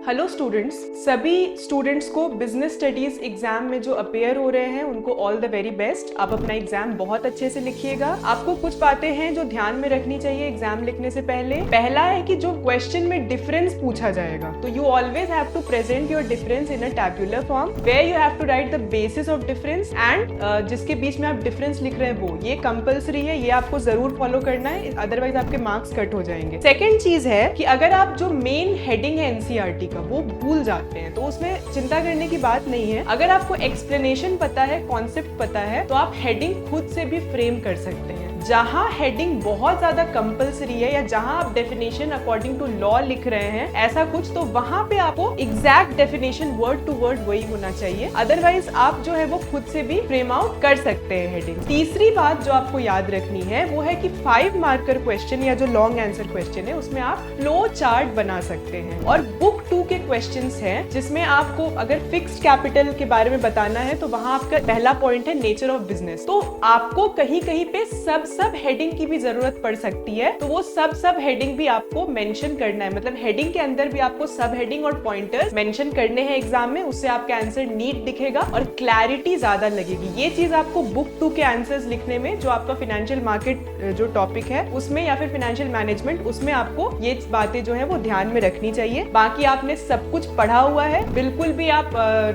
Hello students, सभी students को business studies exam में जो अपेयर हो रहे हैं उनको ऑल द वेरी बेस्ट। आप अपना एग्जाम बहुत अच्छे से लिखिएगा। आपको कुछ बातें हैं जो ध्यान में रखनी चाहिए एग्जाम लिखने से पहले। पहला है कि जो क्वेश्चन में डिफरेंस पूछा जाएगा तो you always have to present your difference in a tabular form where you have to write the basis of difference and जिसके बीच में आप डिफरेंस लिख रहे हैं वो ये कंपल्सरी है, ये आपको जरूर फॉलो करना है, अदरवाइज आपके मार्क्स कट हो जाएंगे। सेकेंड चीज है कि अगर आप जो मेन हेडिंग है एनसीईआरटी का वो भूल जाते हैं तो उसमें चिंता करने की बात नहीं है। अगर आपको एक्सप्लेनेशन पता है, कॉन्सेप्ट पता है तो आप हेडिंग खुद से भी फ्रेम कर सकते हैं। जहां हेडिंग बहुत ज्यादा कंपल्सरी है या जहां आप डेफिनेशन अकॉर्डिंग टू लॉ लिख रहे हैं ऐसा कुछ, तो वहां पे आपको exact definition word to word वही होना चाहिए, अदरवाइज आप जो है वो खुद से भी फ्रेम आउट कर सकते हैं हेडिंग। तीसरी बात जो आपको याद रखनी है वो है कि 5 मार्कर क्वेश्चन या जो लॉन्ग आंसर क्वेश्चन है उसमें आप फ्लो चार्ट बना सकते हैं। और बुक 2 के क्वेश्चंस हैं जिसमें आपको अगर फिक्स्ड कैपिटल के बारे में बताना है तो वहां आपका पहला पॉइंट है नेचर ऑफ बिजनेस। तो आपको कहीं कहीं पे सब हेडिंग की भी जरूरत पड़ सकती है, तो वो सब हेडिंग भी आपको मेंशन करना है। मतलब हेडिंग के अंदर भी आपको सब हेडिंग और पॉइंटर्स मेंशन करने हैं एग्जाम में, उससे आपका आंसर नीट दिखेगा और क्लैरिटी ज्यादा लगेगी। ये चीज आपको बुक 2 के आंसर्स लिखने में, जो आपका फाइनेंशियल मार्केट जो टॉपिक है उसमें या फिर फाइनेंशियल मैनेजमेंट, उसमें आपको ये बातें जो है वो ध्यान में रखनी चाहिए। बाकी आपने सब कुछ पढ़ा हुआ है, बिल्कुल भी आप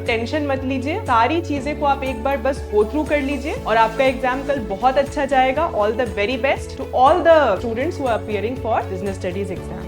टेंशन मत लीजिए, सारी चीजें को आप एक बार बस गो थ्रू कर लीजिए और आपका एग्जाम कल बहुत अच्छा जाएगा। All the very best to all the students who are appearing for business studies exam.